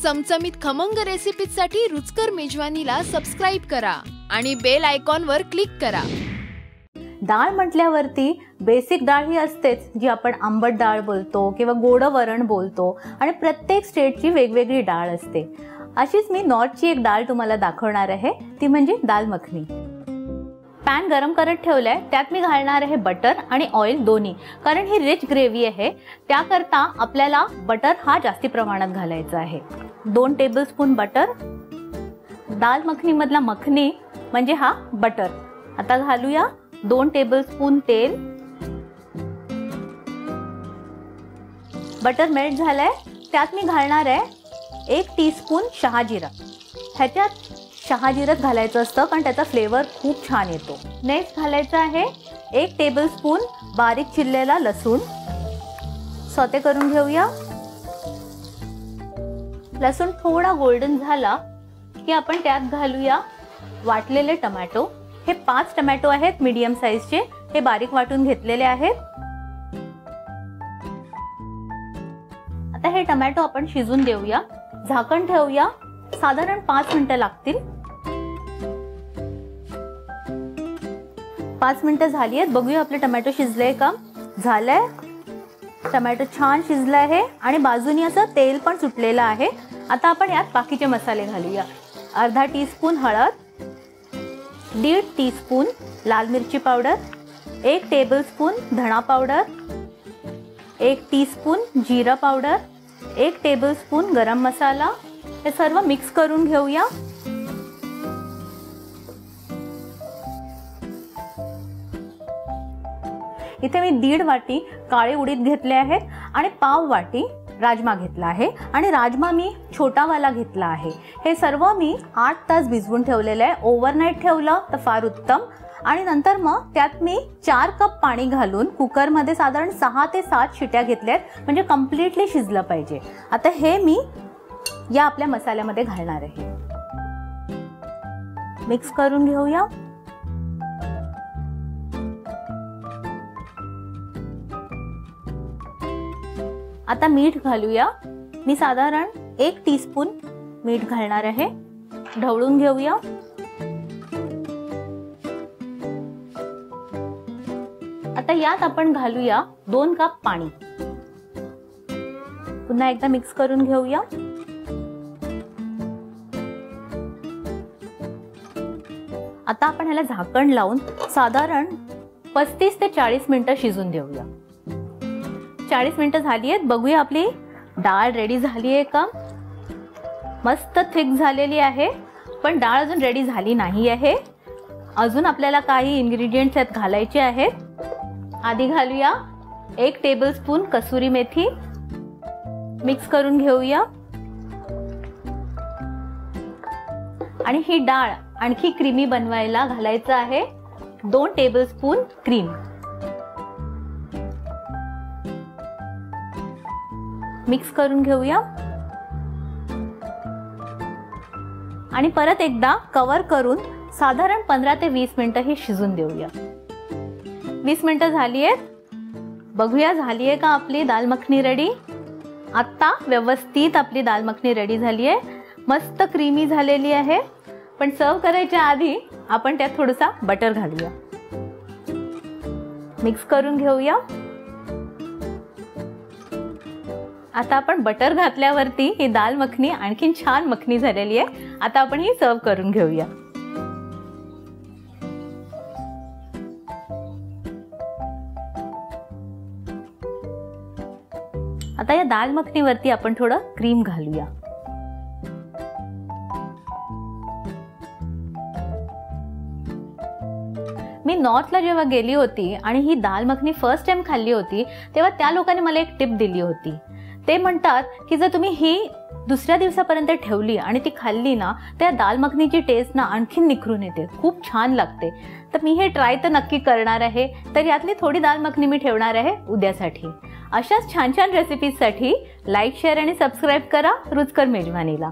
चमचमीत खमंग रेसिपीसाठी रुचकर मेजवानीला सबस्क्राइब करा आणि बेल आयकॉनवर क्लिक करा। डाळ म्हटल्यावरती बेसिक डाळ ही असतेच, जी आपण आंबट डाळ बोलतो किंवा गोड वरण बोलतो आणि प्रत्येक स्टेटची वेगवेगळी डाळ असते। अशीच मी नॉर्थची एक डाळ तुम्हाला दाखवणार आहे, ती म्हणजे दाल मखनी। पॅन गरम करत ठेवलाय, त्यात मी घालणार आहे बटर आणि ऑइल दोन्ही, कारण ही रिच ग्रेव्ही आहे त्याकरता आपल्याला बटर हा जास्ती प्रमाणात घालायचा आहे। 2 टेबलस्पून बटर, दाल मखनी मधला मखनी म्हणजे हा बटर। आता घालूया 2 टेबलस्पून तेल। बटर मेल्ट झालंय, त्यात मी घालणार आहे 1 टीस्पून शहाजिरा। ह्याच्यात शहाजिरच घालायचं असतं कारण त्याचा फ्लेवर खूप छान येतो। नेक्स्ट घालायचं आहे 1 टेबलस्पून बारीक चिरलेला लसूण। सौते करून घेऊया। लसूण थोडा गोल्डन झाला की आपण त्यात घालूया वाटलेले टोमॅटो। हे 5 टोमॅटो आहेत मीडियम साइजचे, हे बारीक वाटून घेतलेले आहेत। आता हे टोमॅटो आपण शिजून देऊया, झाकण ठेवूया, साधारण 5 मिनिटं लागतील। 5 मिनिटं झाली आहेत, बघूया आपले टोमॅटो शिजले का। झालंय, टोमॅटो छान शिजला आहे आणि बाजूनी असं तेल पण सुटलेलं आहे। आता आपण यात बाकीचे मसाले घालूया। अर्धा टीस्पून हळद, 1.5 टीस्पून लाल मिरची पावडर, 1 टेबलस्पून धणा पावडर, 1 टीस्पून जीरा पावडर, 1 टेबलस्पून गरम मसाला। हे सर्व मिक्स करून घेऊया। इथे मी 1.5 वाटी काळे उडीद घेतले आहेत आणि पाव वाटी राजमा घेतला आहे आणि राजमा मी छोटावाला घेतला आहे। हे सर्व मी 8 तास भिजवून ठेवलेले आहे। ओव्हरनाईट ठेवलं तर फार उत्तम। आणि नंतर मग त्यात मी 4 कप पाणी घालून कुकर मध्ये साधारण 6 ते 7 शिट्या घेतल्यात, म्हणजे कम्प्लीटली शिजलं पाहिजे। आता हे मी या आपल्या मसाल्यामध्ये घालणार आहे, मिक्स करून घेऊया। आता मीठ घालूया। मी साधारण 1 टीस्पून मीठ घालणार आहे, ढवळून घेऊया। आता यात आपण घालूया 2 कप पाणी, पुन्हा एकदा मिक्स करून घेऊया। आता आपण ह्याला झाकण लावून साधारण 35 ते 40 मिनिटं शिजून देऊया। 40 मिनिटं झाली आहेत, बघूया आपली डाळ रेडी झाली आहे का। मस्त थिक झालेली आहे, पण डाळ अजून रेडी झाली नाही आहे। अजून आपल्याला काही इन्ग्रेडियंट्स यात घालायचे आहेत। आधी घालूया 1 टेबलस्पून कसुरी मेथी, मिक्स करून घेऊया। आणि ही डाळ आणखी क्रीमी बनवायला घालायचं आहे 2 टेबलस्पून क्रीम। मिक्स करून घेऊया आणि परत एकदा कव्हर करून साधारण 15 ते 20 मिनिटं ही शिजून देऊया। 20 मिनिटं झाली आहेत, बघूया झाली आहे का आपली दाल मखनी रेडी। आता व्यवस्थित आपली दाल मखनी रेडी झाली आहे, मस्त क्रीमी झालेली आहे। पण सर्व करायच्या आधी आपण त्यात थोडासा बटर घालूया, मिक्स करून घेऊया। आता आपण बटर घातल्यावरती ही दाल मखनी आणखीन छान मखनी झालेली आहे। आता आपण ही सर्व करून घेऊया। आता या दाल मखनीवरती आपण थोडं क्रीम घालूया। मी नॉर्थला जेव्हा गेली होती आणि ही दाल मखनी फर्स्ट टाइम खाल्ली होती, तेव्हा त्या लोकांनी मला एक टिप दिली होती। ते म्हणतात की जर तुम्ही ही दुसऱ्या दिवसापर्यंत ठेवली आणि ती खाल्ली ना, त्या दाल मखनीची टेस्ट ना आणखीन निखरून येते, खूप छान लागते। तर मी हे ट्राय तर नक्की करणार आहे। तर यातली थोडी दाल मखनी मी ठेवणार आहे उद्यासाठी। अशाच छान छान रेसिपीजसाठी लाईक, शेअर आणि सबस्क्राईब करा रुचकर मेजवानीला।